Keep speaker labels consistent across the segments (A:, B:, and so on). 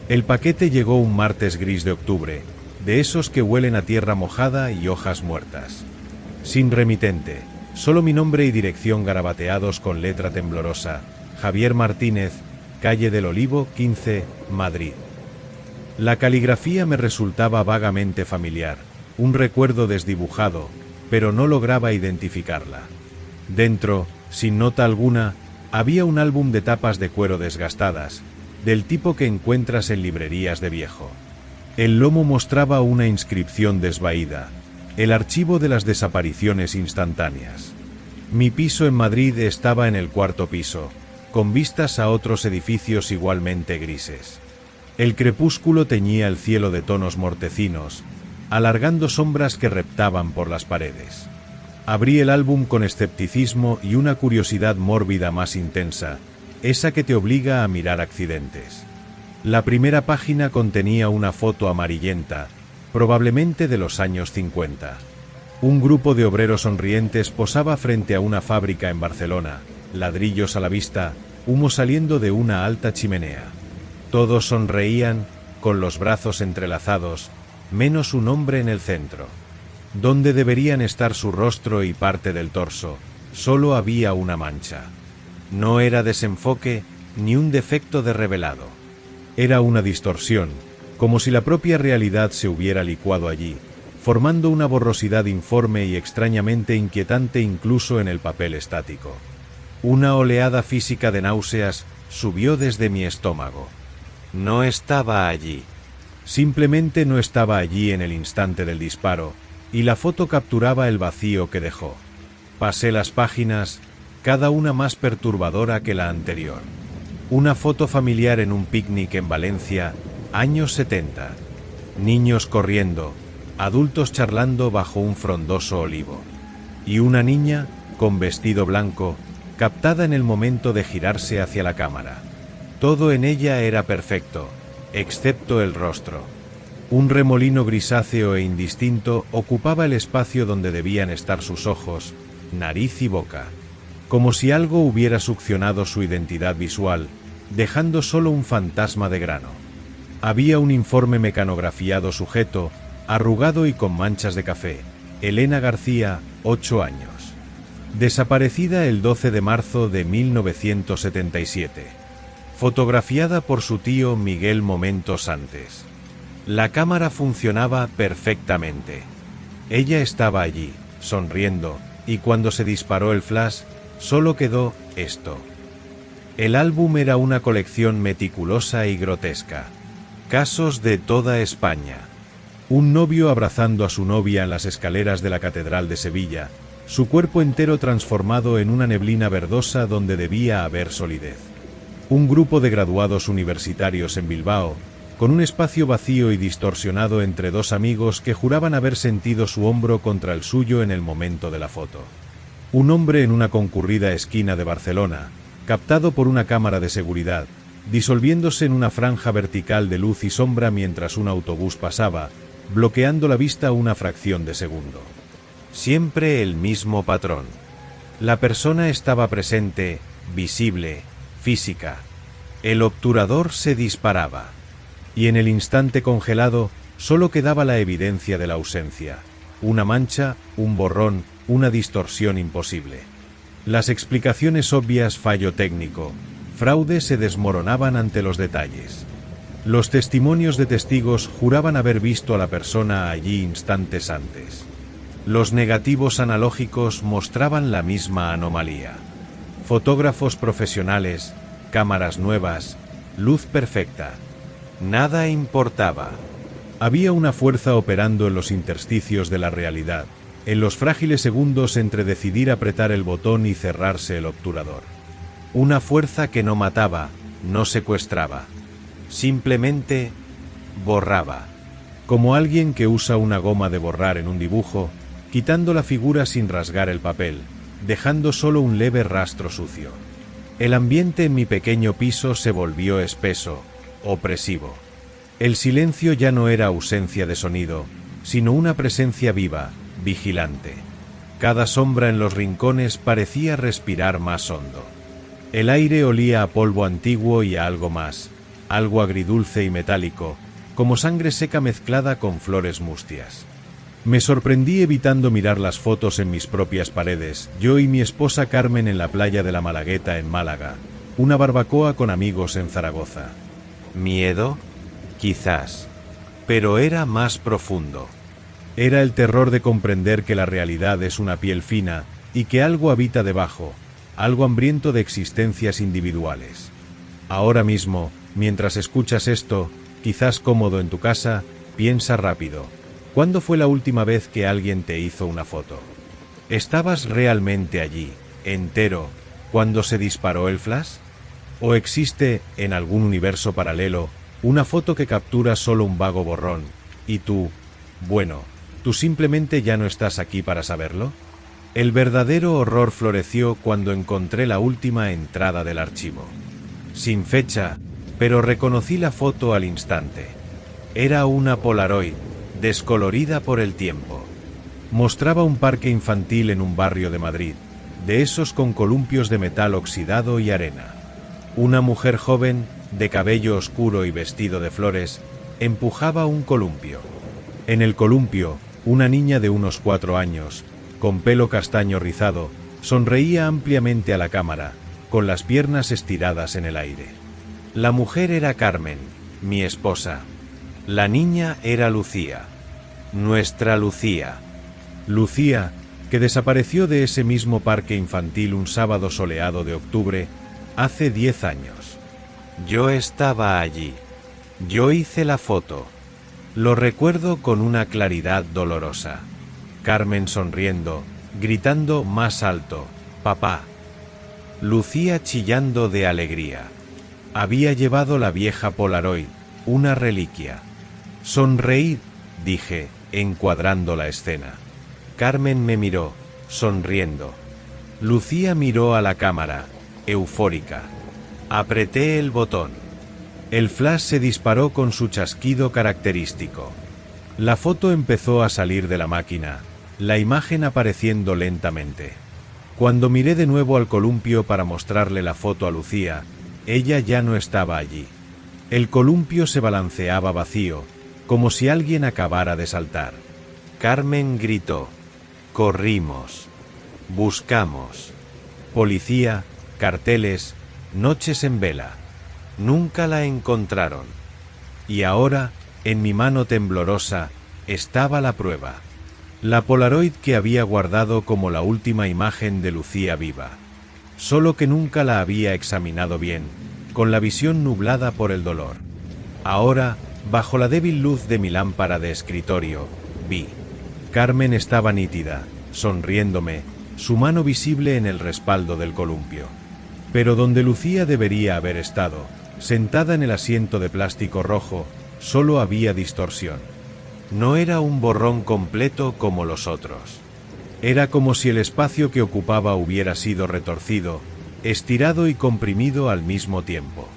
A: El paquete llegó un martes gris de octubre, de esos que huelen a tierra mojada y hojas muertas. Sin remitente, solo mi nombre y dirección garabateados con letra temblorosa: Javier Martínez, calle del Olivo, 15, Madrid. La caligrafía me resultaba vagamente familiar, un recuerdo desdibujado, pero no lograba identificarla. Dentro, sin nota alguna, había un álbum de tapas de cuero desgastadas, del tipo que encuentras en librerías de viejo. El lomo mostraba una inscripción desvaída, el archivo de las desapariciones instantáneas. Mi piso en Madrid estaba en el 4.º piso, con vistas a otros edificios igualmente grises. El crepúsculo teñía el cielo de tonos mortecinos, alargando sombras que reptaban por las paredes. Abrí el álbum con escepticismo y una curiosidad mórbida más intensa, esa que te obliga a mirar accidentes. La primera página contenía una foto amarillenta, probablemente de los años 50. Un grupo de obreros sonrientes posaba frente a una fábrica en Barcelona, ladrillos a la vista, humo saliendo de una alta chimenea. Todos sonreían, con los brazos entrelazados, menos un hombre en el centro. Donde deberían estar su rostro y parte del torso, solo había una mancha. No era desenfoque ni un defecto de revelado. Era una distorsión, como si la propia realidad se hubiera licuado allí, formando una borrosidad informe y extrañamente inquietante incluso en el papel estático. Una oleada física de náuseas subió desde mi estómago. No estaba allí. Simplemente no estaba allí en el instante del disparo, y la foto capturaba el vacío que dejó. Pasé las páginas, cada una más perturbadora que la anterior. Una foto familiar en un picnic en Valencia, años 70. Niños corriendo, adultos charlando bajo un frondoso olivo. Y una niña, con vestido blanco, captada en el momento de girarse hacia la cámara. Todo en ella era perfecto, excepto el rostro. Un remolino grisáceo e indistinto ocupaba el espacio donde debían estar sus ojos, nariz y boca, como si algo hubiera succionado su identidad visual, dejando solo un fantasma de grano. Había un informe mecanografiado sujeto, arrugado y con manchas de café: Elena García, 8 años. Desaparecida el 12 de marzo de 1977. Fotografiada por su tío Miguel momentos antes. La cámara funcionaba perfectamente. Ella estaba allí, sonriendo, y cuando se disparó el flash, solo quedó esto. El álbum era una colección meticulosa y grotesca. Casos de toda España. Un novio abrazando a su novia en las escaleras de la Catedral de Sevilla, su cuerpo entero transformado en una neblina verdosa donde debía haber solidez. Un grupo de graduados universitarios en Bilbao, con un espacio vacío y distorsionado entre dos amigos que juraban haber sentido su hombro contra el suyo en el momento de la foto. Un hombre en una concurrida esquina de Barcelona, captado por una cámara de seguridad, disolviéndose en una franja vertical de luz y sombra mientras un autobús pasaba, bloqueando la vista una fracción de segundo. Siempre el mismo patrón. La persona estaba presente, visible, física. El obturador se disparaba. Y en el instante congelado, solo quedaba la evidencia de la ausencia. Una mancha, un borrón, una distorsión imposible. Las explicaciones obvias: fallo técnico, fraude, se desmoronaban ante los detalles. Los testimonios de testigos juraban haber visto a la persona allí instantes antes. Los negativos analógicos mostraban la misma anomalía. Fotógrafos profesionales, cámaras nuevas, luz perfecta. Nada importaba. Había una fuerza operando en los intersticios de la realidad, en los frágiles segundos entre decidir apretar el botón y cerrarse el obturador. Una fuerza que no mataba, no secuestraba. Simplemente borraba. Como alguien que usa una goma de borrar en un dibujo, quitando la figura sin rasgar el papel, dejando solo un leve rastro sucio. El ambiente en mi pequeño piso se volvió espeso, opresivo. El silencio ya no era ausencia de sonido, sino una presencia viva, vigilante. Cada sombra en los rincones parecía respirar más hondo. El aire olía a polvo antiguo y a algo más, algo agridulce y metálico, como sangre seca mezclada con flores mustias. Me sorprendí evitando mirar las fotos en mis propias paredes, yo y mi esposa Carmen en la playa de la Malagueta en Málaga, una barbacoa con amigos en Zaragoza. ¿Miedo? Quizás. Pero era más profundo. Era el terror de comprender que la realidad es una piel fina y que algo habita debajo, algo hambriento de existencias individuales. Ahora mismo, mientras escuchas esto, quizás cómodo en tu casa, piensa rápido. ¿Cuándo fue la última vez que alguien te hizo una foto? ¿Estabas realmente allí, entero, cuando se disparó el flash? ¿O existe, en algún universo paralelo, una foto que captura solo un vago borrón, y tú, bueno, tú simplemente ya no estás aquí para saberlo? El verdadero horror floreció cuando encontré la última entrada del archivo. Sin fecha, pero reconocí la foto al instante. Era una Polaroid, descolorida por el tiempo. Mostraba un parque infantil en un barrio de Madrid, de esos con columpios de metal oxidado y arena. Una mujer joven, de cabello oscuro y vestido de flores, empujaba un columpio. En el columpio, una niña de unos 4 años, con pelo castaño rizado, sonreía ampliamente a la cámara, con las piernas estiradas en el aire. La mujer era Carmen, mi esposa. La niña era Lucía. Nuestra Lucía. Lucía, que desapareció de ese mismo parque infantil un sábado soleado de octubre, hace 10 años. Yo estaba allí. Yo hice la foto. Lo recuerdo con una claridad dolorosa. Carmen sonriendo, gritando más alto, «¡Papá!». Lucía chillando de alegría. Había llevado la vieja Polaroid, una reliquia. «Sonreíd», dije, encuadrando la escena. Carmen me miró, sonriendo. Lucía miró a la cámara, eufórica. Apreté el botón. El flash se disparó con su chasquido característico. La foto empezó a salir de la máquina, la imagen apareciendo lentamente. Cuando miré de nuevo al columpio para mostrarle la foto a Lucía, ella ya no estaba allí. El columpio se balanceaba vacío, como si alguien acabara de saltar. Carmen gritó. Corrimos. Buscamos. Policía, carteles, noches en vela. Nunca la encontraron. Y ahora, en mi mano temblorosa, estaba la prueba. La Polaroid que había guardado como la última imagen de Lucía viva. Solo que nunca la había examinado bien, con la visión nublada por el dolor. Ahora, bajo la débil luz de mi lámpara de escritorio, vi. Carmen estaba nítida, sonriéndome, su mano visible en el respaldo del columpio. Pero donde Lucía debería haber estado, sentada en el asiento de plástico rojo, solo había distorsión. No era un borrón completo como los otros. Era como si el espacio que ocupaba hubiera sido retorcido, estirado y comprimido al mismo tiempo.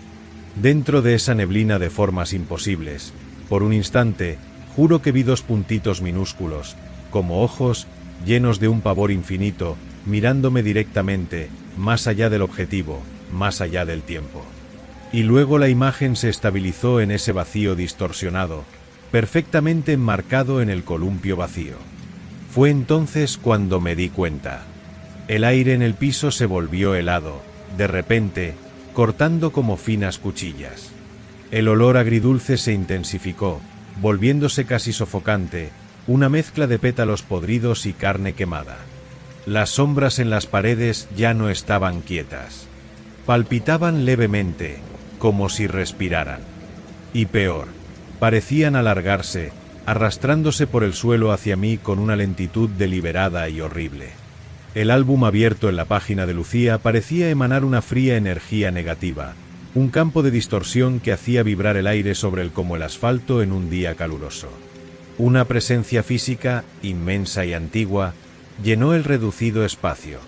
A: Dentro de esa neblina de formas imposibles, por un instante, juro que vi 2 puntitos minúsculos, como ojos, llenos de un pavor infinito, mirándome directamente, más allá del objetivo, más allá del tiempo. Y luego la imagen se estabilizó en ese vacío distorsionado, perfectamente enmarcado en el columpio vacío. Fue entonces cuando me di cuenta. El aire en el piso se volvió helado, de repente, cortando como finas cuchillas. El olor agridulce se intensificó, volviéndose casi sofocante, una mezcla de pétalos podridos y carne quemada. Las sombras en las paredes ya no estaban quietas. Palpitaban levemente, como si respiraran. Y peor, parecían alargarse, arrastrándose por el suelo hacia mí con una lentitud deliberada y horrible. El álbum abierto en la página de Lucía parecía emanar una fría energía negativa, un campo de distorsión que hacía vibrar el aire sobre él como el asfalto en un día caluroso. Una presencia física, inmensa y antigua, llenó el reducido espacio.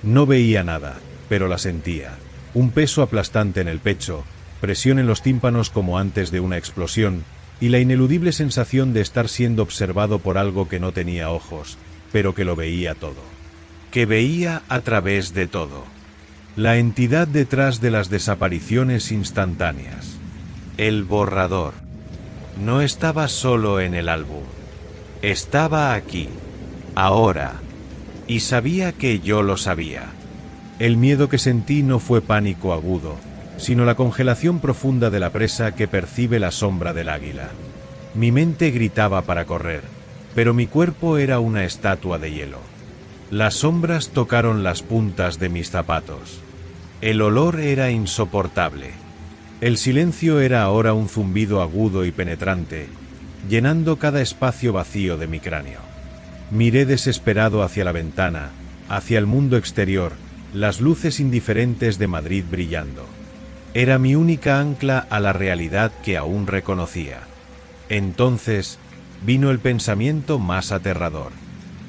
A: No veía nada, pero la sentía. Un peso aplastante en el pecho, presión en los tímpanos como antes de una explosión, y la ineludible sensación de estar siendo observado por algo que no tenía ojos, pero que lo veía todo. Que veía a través de todo. La entidad detrás de las desapariciones instantáneas. El borrador. No estaba solo en el álbum. Estaba aquí, ahora. Y sabía que yo lo sabía. El miedo que sentí no fue pánico agudo, sino la congelación profunda de la presa que percibe la sombra del águila. Mi mente gritaba para correr, pero mi cuerpo era una estatua de hielo. Las sombras tocaron las puntas de mis zapatos. El olor era insoportable. El silencio era ahora un zumbido agudo y penetrante, llenando cada espacio vacío de mi cráneo. Miré desesperado hacia la ventana, hacia el mundo exterior, las luces indiferentes de Madrid brillando. Era mi única ancla a la realidad que aún reconocía. Entonces vino el pensamiento más aterrador.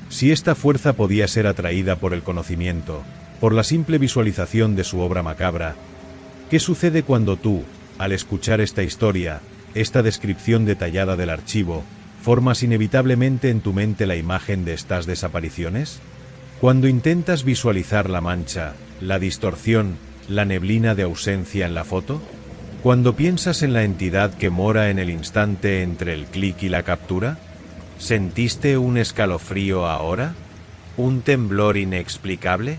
A: Si esta fuerza podía ser atraída por el conocimiento, por la simple visualización de su obra macabra, ¿qué sucede cuando tú, al escuchar esta historia, esta descripción detallada del archivo, formas inevitablemente en tu mente la imagen de estas desapariciones? Cuando intentas visualizar la mancha, la distorsión, la neblina de ausencia en la foto? Cuando piensas en la entidad que mora en el instante entre el clic y la captura? ¿Sentiste un escalofrío ahora? ¿Un temblor inexplicable?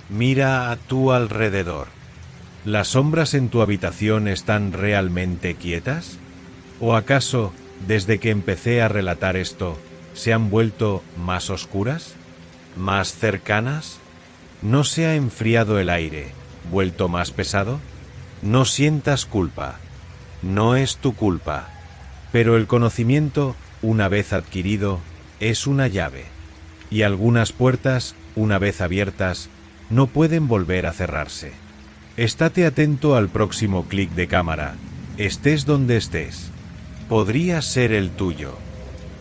A: Mira a tu alrededor. ¿Las sombras en tu habitación están realmente quietas? ¿O acaso, desde que empecé a relatar esto, se han vuelto más oscuras? ¿Más cercanas? ¿No se ha enfriado el aire, vuelto más pesado? No sientas culpa. No es tu culpa. Pero el conocimiento, una vez adquirido, es una llave. Y algunas puertas, una vez abiertas, no pueden volver a cerrarse. Estate atento al próximo clic de cámara, estés donde estés. Podría ser el tuyo.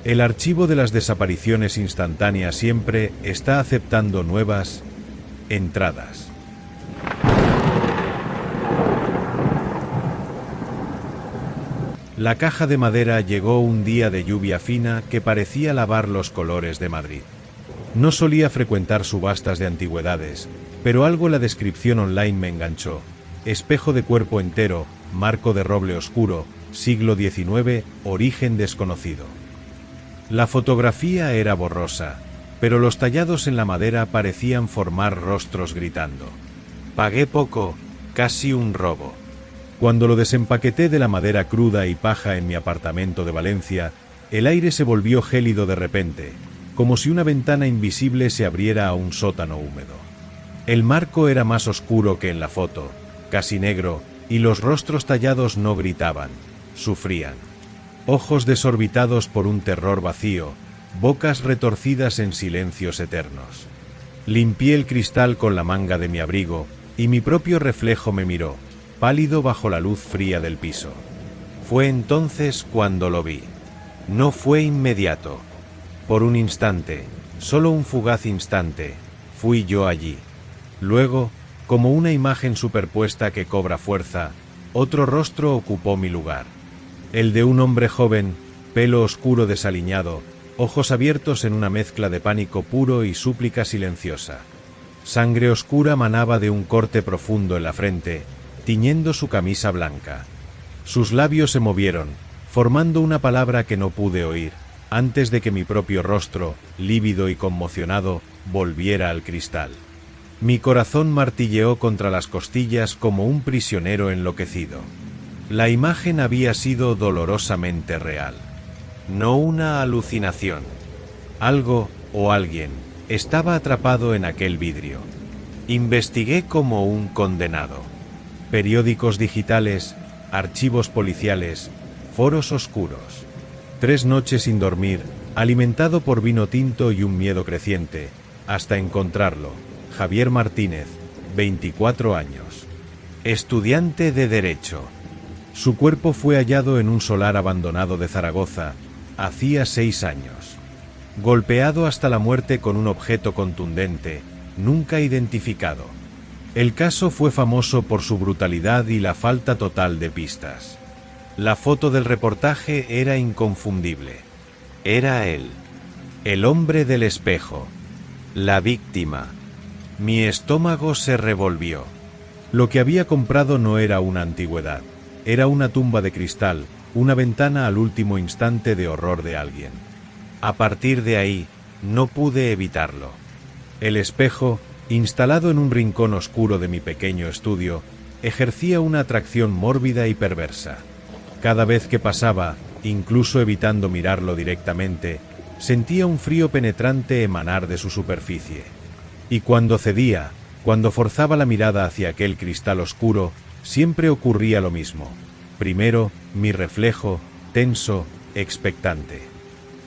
A: El archivo de las desapariciones instantáneas siempre está aceptando nuevas entradas. La caja de madera llegó un día de lluvia fina que parecía lavar los colores de Madrid. No solía frecuentar subastas de antigüedades, pero algo en la descripción online me enganchó. Espejo de cuerpo entero, marco de roble oscuro, siglo XIX, origen desconocido. La fotografía era borrosa, pero los tallados en la madera parecían formar rostros gritando. Pagué poco, casi un robo. Cuando lo desempaqueté de la madera cruda y paja en mi apartamento de Valencia, el aire se volvió gélido de repente, como si una ventana invisible se abriera a un sótano húmedo. El marco era más oscuro que en la foto, casi negro, y los rostros tallados no gritaban, sufrían. Ojos desorbitados por un terror vacío, bocas retorcidas en silencios eternos. Limpié el cristal con la manga de mi abrigo, y mi propio reflejo me miró, pálido bajo la luz fría del piso. Fue entonces cuando lo vi. No fue inmediato. Por un instante, solo un fugaz instante, fui yo allí. Luego, como una imagen superpuesta que cobra fuerza, otro rostro ocupó mi lugar. El de un hombre joven, pelo oscuro desaliñado, ojos abiertos en una mezcla de pánico puro y súplica silenciosa. Sangre oscura manaba de un corte profundo en la frente, tiñendo su camisa blanca. Sus labios se movieron, formando una palabra que no pude oír, antes de que mi propio rostro, lívido y conmocionado, volviera al cristal. Mi corazón martilleó contra las costillas como un prisionero enloquecido. La imagen había sido dolorosamente real. No una alucinación. Algo, o alguien, estaba atrapado en aquel vidrio. Investigué como un condenado. Periódicos digitales, archivos policiales, foros oscuros. 3 noches sin dormir, alimentado por vino tinto y un miedo creciente, hasta encontrarlo. Javier Martínez, 24 años. Estudiante de Derecho. Su cuerpo fue hallado en un solar abandonado de Zaragoza, hacía 6 años. Golpeado hasta la muerte con un objeto contundente, nunca identificado. El caso fue famoso por su brutalidad y la falta total de pistas. La foto del reportaje era inconfundible. Era él. El hombre del espejo. La víctima. Mi estómago se revolvió. Lo que había comprado no era una antigüedad. Era una tumba de cristal, una ventana al último instante de horror de alguien. A partir de ahí, no pude evitarlo. El espejo, instalado en un rincón oscuro de mi pequeño estudio, ejercía una atracción mórbida y perversa. Cada vez que pasaba, incluso evitando mirarlo directamente, sentía un frío penetrante emanar de su superficie. Y cuando cedía, cuando forzaba la mirada hacia aquel cristal oscuro, siempre ocurría lo mismo. Primero, mi reflejo, tenso, expectante.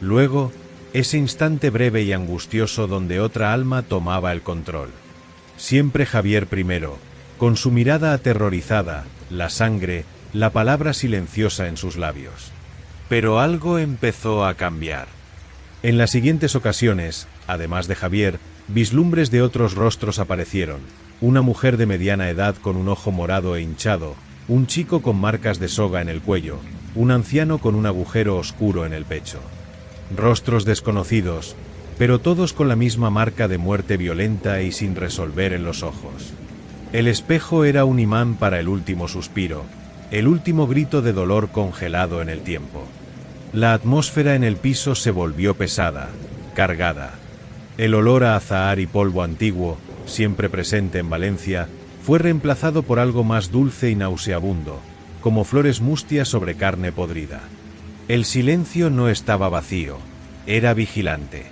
A: Luego, ese instante breve y angustioso donde otra alma tomaba el control. Siempre Javier primero, con su mirada aterrorizada, la sangre, la palabra silenciosa en sus labios. Pero algo empezó a cambiar. En las siguientes ocasiones, además de Javier, vislumbres de otros rostros aparecieron. Una mujer de mediana edad con un ojo morado e hinchado, un chico con marcas de soga en el cuello, un anciano con un agujero oscuro en el pecho. Rostros desconocidos, pero todos con la misma marca de muerte violenta y sin resolver en los ojos. El espejo era un imán para el último suspiro, el último grito de dolor congelado en el tiempo. La atmósfera en el piso se volvió pesada, cargada. El olor a azahar y polvo antiguo, siempre presente en Valencia, fue reemplazado por algo más dulce y nauseabundo, como flores mustias sobre carne podrida. El silencio no estaba vacío, era vigilante.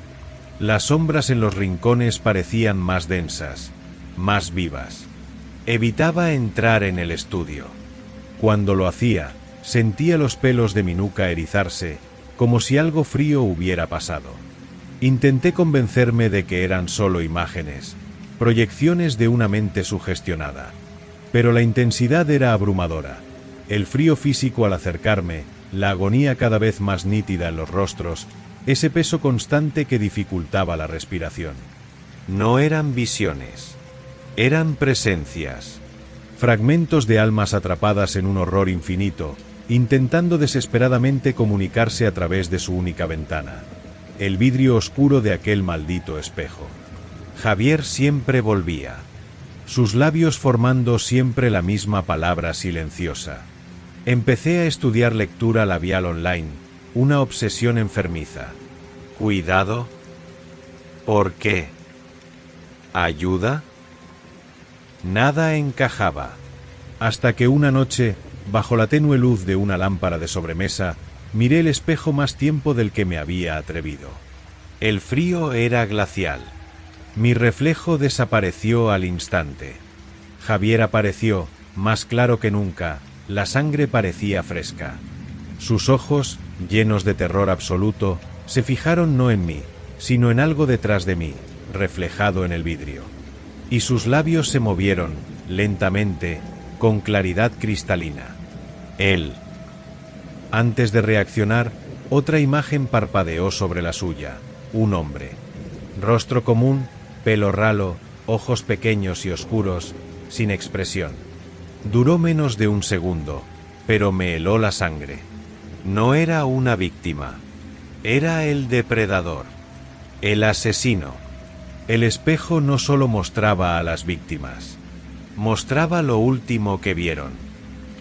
A: Las sombras en los rincones parecían más densas, más vivas. Evitaba entrar en el estudio. Cuando lo hacía, sentía los pelos de mi nuca erizarse, como si algo frío hubiera pasado. Intenté convencerme de que eran solo imágenes, proyecciones de una mente sugestionada. Pero la intensidad era abrumadora. El frío físico al acercarme, la agonía cada vez más nítida en los rostros, ese peso constante que dificultaba la respiración. No eran visiones, eran presencias. Fragmentos de almas atrapadas en un horror infinito, intentando desesperadamente comunicarse a través de su única ventana. El vidrio oscuro de aquel maldito espejo. Javier siempre volvía. Sus labios formando siempre la misma palabra silenciosa. Empecé a estudiar lectura labial online, una obsesión enfermiza. ¿Cuidado? ¿Por qué? ¿Ayuda? Nada encajaba. Hasta que una noche, bajo la tenue luz de una lámpara de sobremesa, miré el espejo más tiempo del que me había atrevido. El frío era glacial. Mi reflejo desapareció al instante. Javier apareció, más claro que nunca, la sangre parecía fresca. Sus ojos, llenos de terror absoluto, se fijaron no en mí, sino en algo detrás de mí, reflejado en el vidrio. Y sus labios se movieron, lentamente, con claridad cristalina. Él. Antes de reaccionar, otra imagen parpadeó sobre la suya, un hombre. Rostro común, pelo ralo, ojos pequeños y oscuros, sin expresión. Duró menos de un segundo, pero me heló la sangre. No era una víctima. Era el depredador. El asesino. El espejo no solo mostraba a las víctimas. Mostraba lo último que vieron.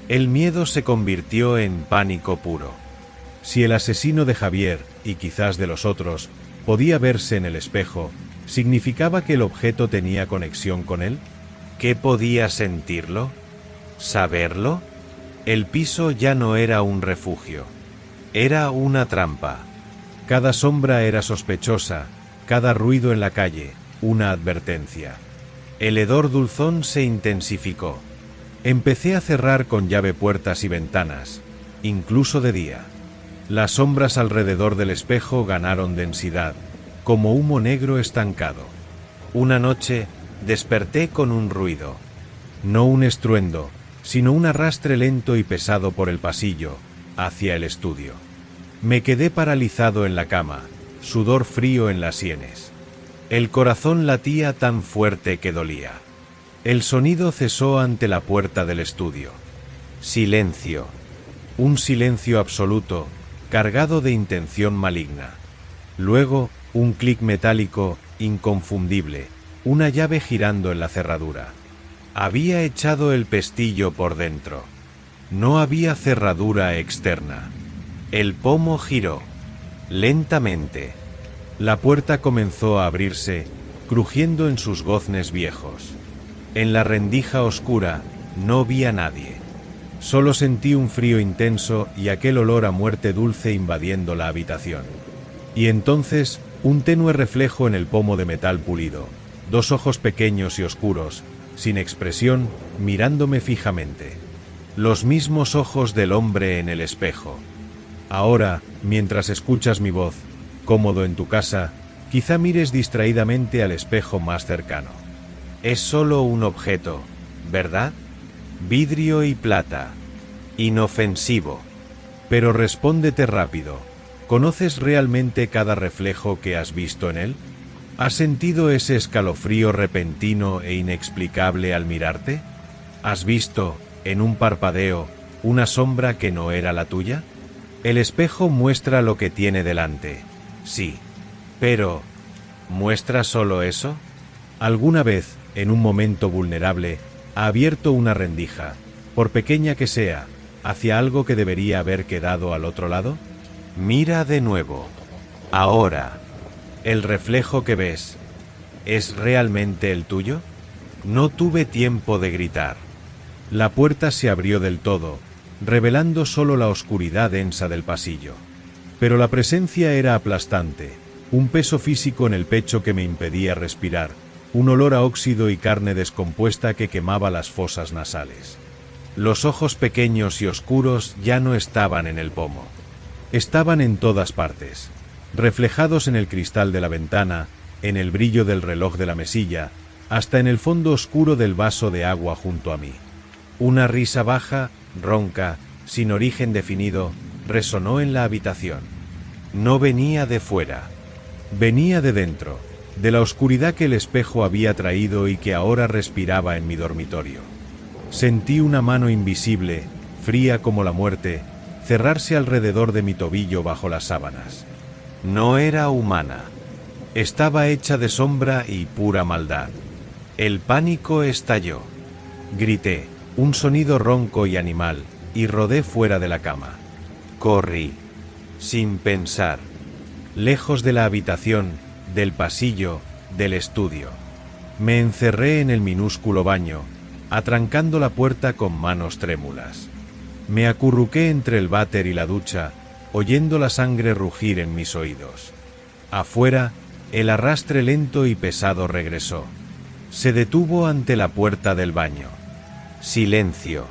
A: El miedo se convirtió en pánico puro. Si el asesino de Javier, y quizás de los otros, podía verse en el espejo, ¿significaba que el objeto tenía conexión con él? ¿Qué podía sentirlo? ¿Saberlo? El piso ya no era un refugio. Era una trampa. Cada sombra era sospechosa, cada ruido en la calle, una advertencia. El hedor dulzón se intensificó. Empecé a cerrar con llave puertas y ventanas, incluso de día. Las sombras alrededor del espejo ganaron densidad, como humo negro estancado. Una noche, desperté con un ruido. No un estruendo, sino un arrastre lento y pesado por el pasillo, hacia el estudio. Me quedé paralizado en la cama, sudor frío en las sienes. El corazón latía tan fuerte que dolía. El sonido cesó ante la puerta del estudio. Silencio. Un silencio absoluto, cargado de intención maligna. Luego, un clic metálico, inconfundible, una llave girando en la cerradura. Había echado el pestillo por dentro. No había cerradura externa. El pomo giró. Lentamente. La puerta comenzó a abrirse, crujiendo en sus goznes viejos. En la rendija oscura no vi a nadie. Solo sentí un frío intenso y aquel olor a muerte dulce invadiendo la habitación. Y entonces, un tenue reflejo en el pomo de metal pulido, dos ojos pequeños y oscuros, sin expresión, mirándome fijamente. Los mismos ojos del hombre en el espejo. Ahora, mientras escuchas mi voz, cómodo en tu casa, quizá mires distraídamente al espejo más cercano. Es solo un objeto, ¿verdad? Vidrio y plata. Inofensivo. Pero respóndete rápido. ¿Conoces realmente cada reflejo que has visto en él? ¿Has sentido ese escalofrío repentino e inexplicable al mirarte? ¿Has visto, en un parpadeo, una sombra que no era la tuya? El espejo muestra lo que tiene delante, sí. Pero, ¿muestra solo eso? ¿Alguna vez, en un momento vulnerable, ha abierto una rendija, por pequeña que sea, hacia algo que debería haber quedado al otro lado? Mira de nuevo. Ahora. ¿El reflejo que ves es realmente el tuyo? No tuve tiempo de gritar. La puerta se abrió del todo, revelando solo la oscuridad densa del pasillo. Pero la presencia era aplastante, un peso físico en el pecho que me impedía respirar, un olor a óxido y carne descompuesta que quemaba las fosas nasales. Los ojos pequeños y oscuros ya no estaban en el pomo. Estaban en todas partes, reflejados en el cristal de la ventana, en el brillo del reloj de la mesilla, hasta en el fondo oscuro del vaso de agua junto a mí. Una risa baja, ronca, sin origen definido, resonó en la habitación. No venía de fuera. Venía de dentro, de la oscuridad que el espejo había traído y que ahora respiraba en mi dormitorio. Sentí una mano invisible, fría como la muerte, cerrarse alrededor de mi tobillo bajo las sábanas. No era humana. Estaba hecha de sombra y pura maldad. El pánico estalló. Grité, un sonido ronco y animal, y rodé fuera de la cama. Corrí, sin pensar, lejos de la habitación, del pasillo, del estudio. Me encerré en el minúsculo baño, atrancando la puerta con manos trémulas. Me acurruqué entre el váter y la ducha, oyendo la sangre rugir en mis oídos. Afuera, el arrastre lento y pesado regresó. Se detuvo ante la puerta del baño. Silencio.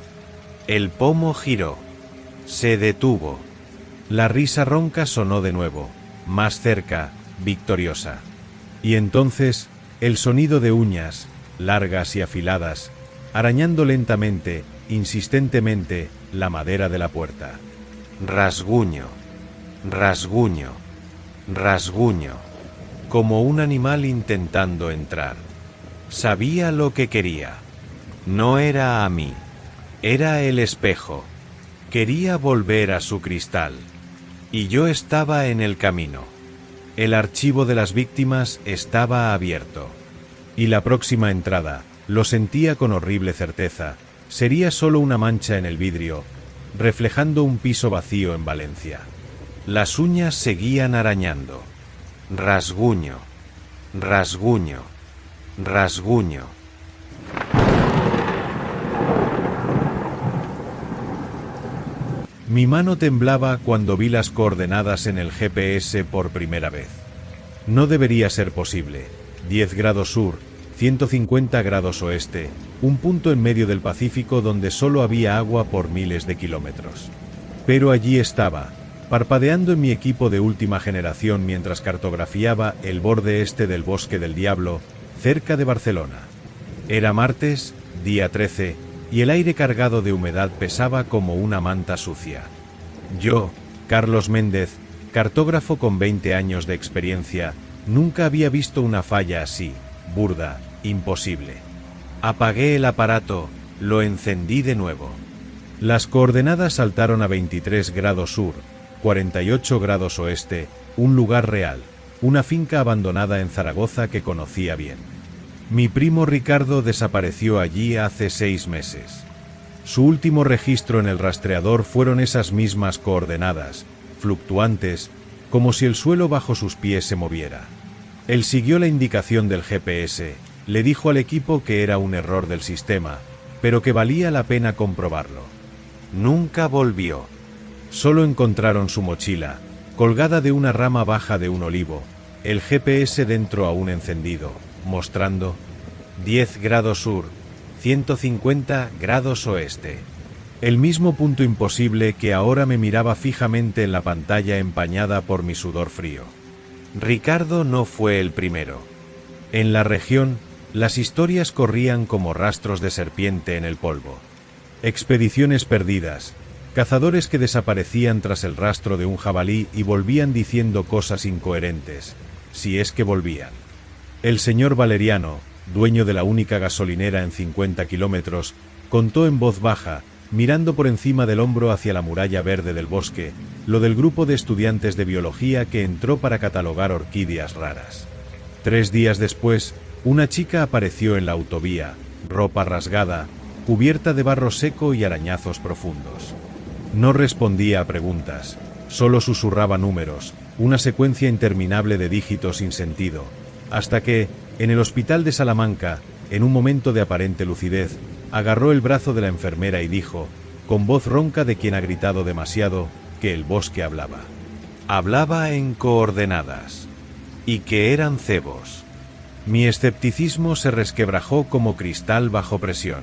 A: El pomo giró. Se detuvo. La risa ronca sonó de nuevo, más cerca, victoriosa. Y entonces, el sonido de uñas, largas y afiladas, arañando lentamente, insistentemente, la madera de la puerta. Rasguño, rasguño, rasguño, como un animal intentando entrar. Sabía lo que quería. No era a mí, era el espejo. Quería volver a su cristal. Y yo estaba en el camino. El archivo de las víctimas estaba abierto. Y la próxima entrada, lo sentía con horrible certeza, sería solo una mancha en el vidrio, reflejando un piso vacío en Valencia. Las uñas seguían arañando. Rasguño, rasguño, rasguño. Mi mano temblaba cuando vi las coordenadas en el GPS por primera vez. No debería ser posible. 10 grados sur, 150 grados oeste, un punto en medio del Pacífico donde solo había agua por miles de kilómetros. Pero allí estaba, parpadeando en mi equipo de última generación mientras cartografiaba el borde este del Bosque del Diablo, cerca de Barcelona. Era martes, día 13, y el aire cargado de humedad pesaba como una manta sucia. Yo, Carlos Méndez, cartógrafo con 20 años de experiencia, nunca había visto una falla así, burda, imposible. Apagué el aparato, lo encendí de nuevo. Las coordenadas saltaron a 23 grados sur, 48 grados oeste, un lugar real, una finca abandonada en Zaragoza que conocía bien. Mi primo Ricardo desapareció allí hace 6 meses. Su último registro en el rastreador fueron esas mismas coordenadas, fluctuantes, como si el suelo bajo sus pies se moviera. Él siguió la indicación del GPS, le dijo al equipo que era un error del sistema, pero que valía la pena comprobarlo. Nunca volvió. Solo encontraron su mochila, colgada de una rama baja de un olivo, el GPS dentro aún encendido, mostrando 10 grados sur, 150 grados oeste. El mismo punto imposible que ahora me miraba fijamente en la pantalla empañada por mi sudor frío. Ricardo no fue el primero. En la región, las historias corrían como rastros de serpiente en el polvo. Expediciones perdidas, cazadores que desaparecían tras el rastro de un jabalí y volvían diciendo cosas incoherentes, si es que volvían. El señor Valeriano, dueño de la única gasolinera en 50 kilómetros, contó en voz baja, mirando por encima del hombro hacia la muralla verde del bosque, lo del grupo de estudiantes de biología que entró para catalogar orquídeas raras. 3 días después, una chica apareció en la autovía, ropa rasgada, cubierta de barro seco y arañazos profundos. No respondía a preguntas, solo susurraba números, una secuencia interminable de dígitos sin sentido, hasta que, en el hospital de Salamanca, en un momento de aparente lucidez, agarró el brazo de la enfermera y dijo, con voz ronca de quien ha gritado demasiado, que el bosque hablaba. Hablaba en coordenadas, y que eran cebos. Mi escepticismo se resquebrajó como cristal bajo presión.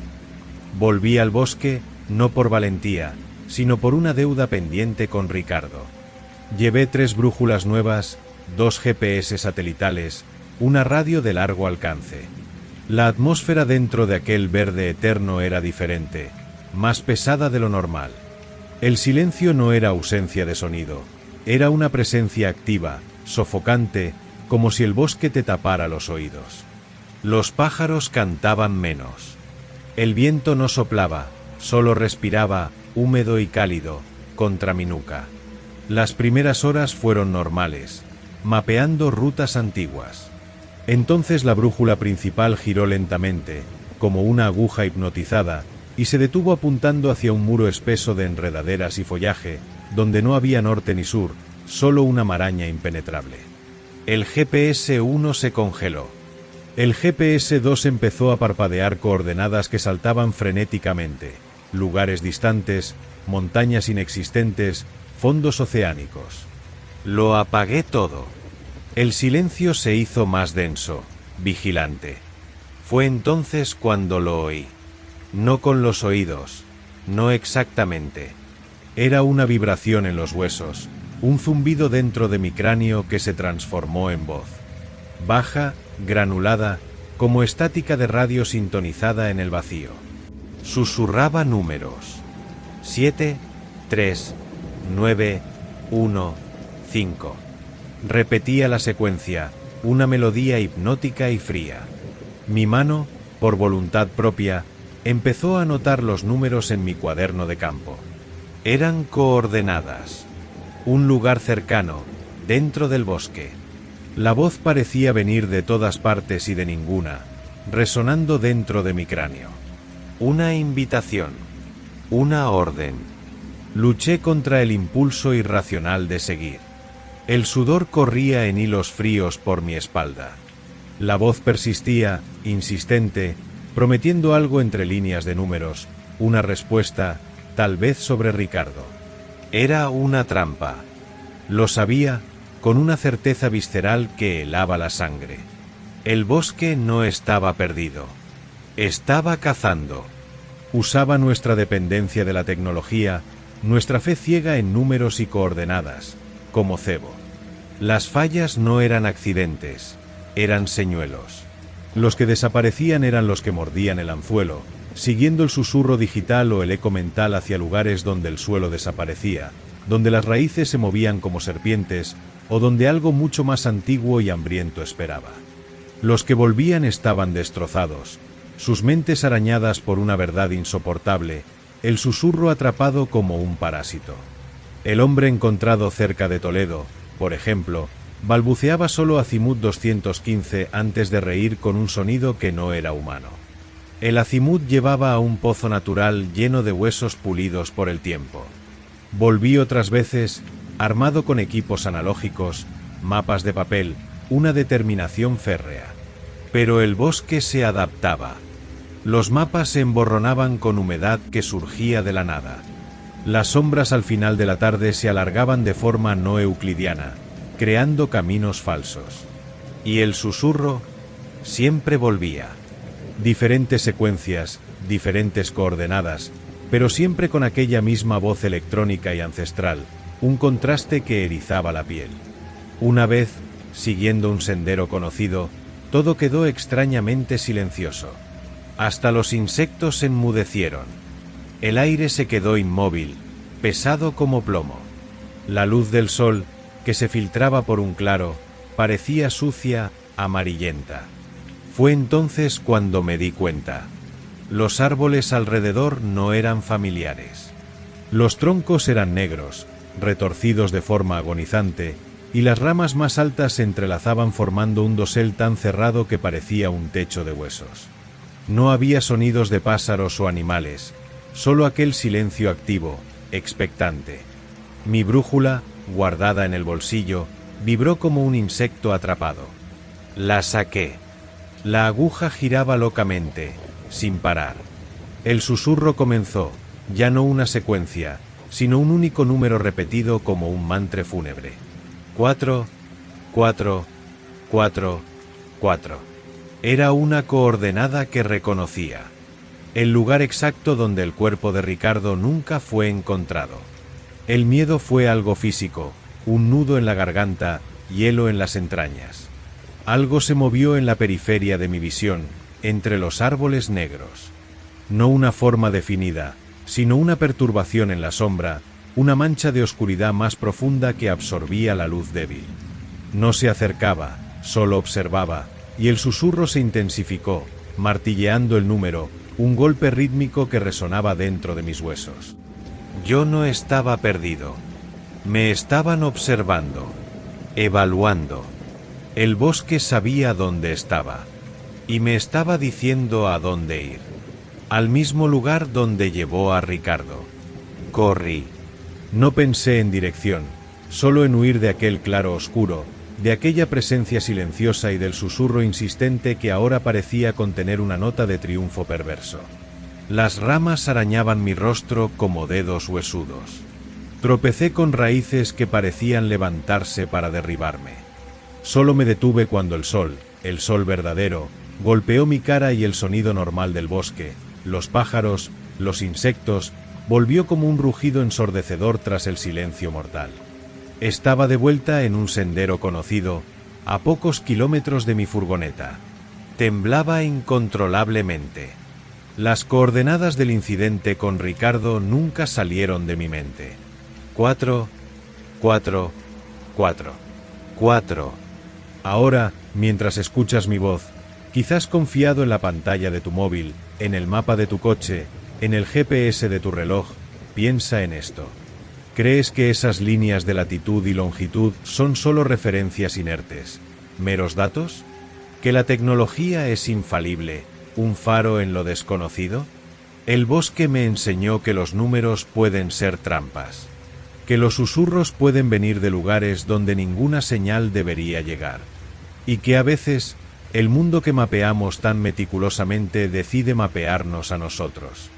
A: Volví al bosque, no por valentía, sino por una deuda pendiente con Ricardo. Llevé 3 brújulas nuevas, 2 GPS satelitales, una radio de largo alcance. La atmósfera dentro de aquel verde eterno era diferente, más pesada de lo normal. El silencio no era ausencia de sonido, era una presencia activa, sofocante, como si el bosque te tapara los oídos. Los pájaros cantaban menos. El viento no soplaba, solo respiraba, húmedo y cálido, contra mi nuca. Las primeras horas fueron normales, mapeando rutas antiguas. Entonces la brújula principal giró lentamente, como una aguja hipnotizada, y se detuvo apuntando hacia un muro espeso de enredaderas y follaje, donde no había norte ni sur, solo una maraña impenetrable. El GPS-1 se congeló. El GPS-2 empezó a parpadear coordenadas que saltaban frenéticamente, lugares distantes, montañas inexistentes, fondos oceánicos. Lo apagué todo. El silencio se hizo más denso, vigilante. Fue entonces cuando lo oí. No con los oídos, no exactamente. Era una vibración en los huesos, un zumbido dentro de mi cráneo que se transformó en voz. Baja, granulada, como estática de radio sintonizada en el vacío. Susurraba números. 7, 3, 9, 1, 5. Repetía la secuencia, una melodía hipnótica y fría. Mi mano, por voluntad propia, empezó a anotar los números en mi cuaderno de campo. Eran coordenadas. Un lugar cercano, dentro del bosque. La voz parecía venir de todas partes y de ninguna, resonando dentro de mi cráneo. Una invitación. Una orden. Luché contra el impulso irracional de seguir. El sudor corría en hilos fríos por mi espalda. La voz persistía, insistente, prometiendo algo entre líneas de números, una respuesta, tal vez sobre Ricardo. Era una trampa. Lo sabía, con una certeza visceral que helaba la sangre. El bosque no estaba perdido. Estaba cazando. Usaba nuestra dependencia de la tecnología, nuestra fe ciega en números y coordenadas, como cebo. Las fallas no eran accidentes, eran señuelos. Los que desaparecían eran los que mordían el anzuelo, siguiendo el susurro digital o el eco mental hacia lugares donde el suelo desaparecía, donde las raíces se movían como serpientes, o donde algo mucho más antiguo y hambriento esperaba. Los que volvían estaban destrozados, sus mentes arañadas por una verdad insoportable, el susurro atrapado como un parásito. El hombre encontrado cerca de Toledo, por ejemplo, balbuceaba solo Azimut 215 antes de reír con un sonido que no era humano. El azimut llevaba a un pozo natural lleno de huesos pulidos por el tiempo. Volví otras veces, armado con equipos analógicos, mapas de papel, una determinación férrea. Pero el bosque se adaptaba. Los mapas se emborronaban con humedad que surgía de la nada. Las sombras al final de la tarde se alargaban de forma no euclidiana, creando caminos falsos. Y el susurro siempre volvía. Diferentes secuencias, diferentes coordenadas, pero siempre con aquella misma voz electrónica y ancestral, un contraste que erizaba la piel. Una vez, siguiendo un sendero conocido, todo quedó extrañamente silencioso. Hasta los insectos se enmudecieron. El aire se quedó inmóvil, pesado como plomo. La luz del sol, que se filtraba por un claro, parecía sucia, amarillenta. Fue entonces cuando me di cuenta. Los árboles alrededor no eran familiares. Los troncos eran negros, retorcidos de forma agonizante, y las ramas más altas se entrelazaban formando un dosel tan cerrado que parecía un techo de huesos. No había sonidos de pájaros o animales, solo aquel silencio activo, expectante. Mi brújula, guardada en el bolsillo, vibró como un insecto atrapado. La saqué. La aguja giraba locamente, sin parar. El susurro comenzó, ya no una secuencia, sino un único número repetido como un mantra fúnebre. 4, 4, 4, 4. Era una coordenada que reconocía. El lugar exacto donde el cuerpo de Ricardo nunca fue encontrado. El miedo fue algo físico, un nudo en la garganta, hielo en las entrañas. Algo se movió en la periferia de mi visión, entre los árboles negros. No una forma definida, sino una perturbación en la sombra, una mancha de oscuridad más profunda que absorbía la luz débil. No se acercaba, solo observaba, y el susurro se intensificó, martilleando el número, un golpe rítmico que resonaba dentro de mis huesos. Yo no estaba perdido. Me estaban observando, evaluando. El bosque sabía dónde estaba, y me estaba diciendo a dónde ir. Al mismo lugar donde llevó a Ricardo. Corrí. No pensé en dirección, solo en huir de aquel claro oscuro, de aquella presencia silenciosa y del susurro insistente que ahora parecía contener una nota de triunfo perverso. Las ramas arañaban mi rostro como dedos huesudos. Tropecé con raíces que parecían levantarse para derribarme. Solo me detuve cuando el sol verdadero, golpeó mi cara y el sonido normal del bosque, los pájaros, los insectos, volvió como un rugido ensordecedor tras el silencio mortal. Estaba de vuelta en un sendero conocido, a pocos kilómetros de mi furgoneta. Temblaba incontrolablemente. Las coordenadas del incidente con Ricardo nunca salieron de mi mente. 4, 4, 4, 4. Ahora, mientras escuchas mi voz, quizás confiado en la pantalla de tu móvil, en el mapa de tu coche, en el GPS de tu reloj, piensa en esto. ¿Crees que esas líneas de latitud y longitud son solo referencias inertes, meros datos? ¿Que la tecnología es infalible, un faro en lo desconocido? El bosque me enseñó que los números pueden ser trampas, que los susurros pueden venir de lugares donde ninguna señal debería llegar, y que a veces el mundo que mapeamos tan meticulosamente decide mapearnos a nosotros.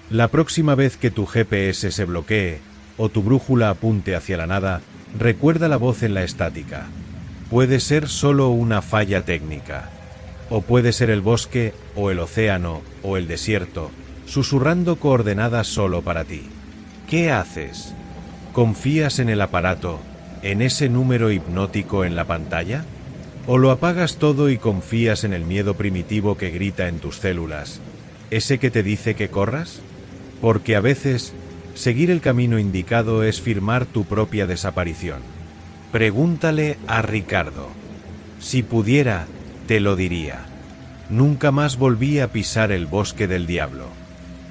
A: La próxima vez que tu GPS se bloquee, o tu brújula apunte hacia la nada, recuerda la voz en la estática. Puede ser solo una falla técnica, o puede ser el bosque, o el océano, o el desierto, susurrando coordenadas solo para ti. ¿Qué haces? ¿Confías en el aparato, en ese número hipnótico en la pantalla? ¿O lo apagas todo y confías en el miedo primitivo que grita en tus células, ese que te dice que corras? Porque a veces, seguir el camino indicado es firmar tu propia desaparición. Pregúntale a Ricardo. Si pudiera, te lo diría. Nunca más volví a pisar el bosque del diablo.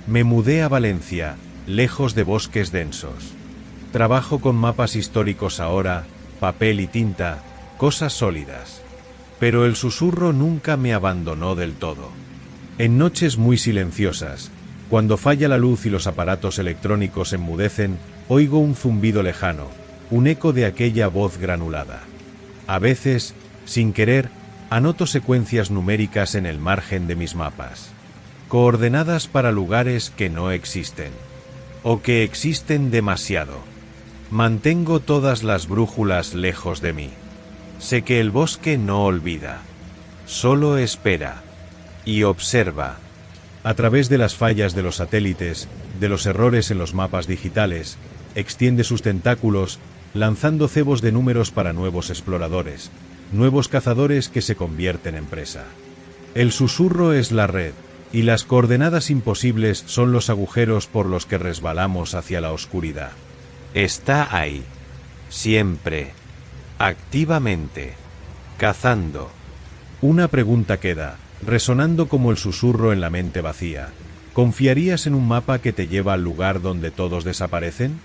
A: Me mudé a Valencia, lejos de bosques densos. Trabajo con mapas históricos ahora, papel y tinta, cosas sólidas. Pero el susurro nunca me abandonó del todo. En noches muy silenciosas, cuando falla la luz y los aparatos electrónicos enmudecen, oigo un zumbido lejano, un eco de aquella voz granulada. A veces, sin querer, anoto secuencias numéricas en el margen de mis mapas. Coordenadas para lugares que no existen. O que existen demasiado. Mantengo todas las brújulas lejos de mí. Sé que el bosque no olvida. Solo espera. Y observa. A través de las fallas de los satélites, de los errores en los mapas digitales, extiende sus tentáculos, lanzando cebos de números para nuevos exploradores, nuevos cazadores que se convierten en presa. El susurro es la red, y las coordenadas imposibles son los agujeros por los que resbalamos hacia la oscuridad. Está ahí, siempre, activamente, cazando. Una pregunta queda, resonando como el susurro en la mente vacía. ¿Confiarías en un mapa que te lleva al lugar donde todos desaparecen?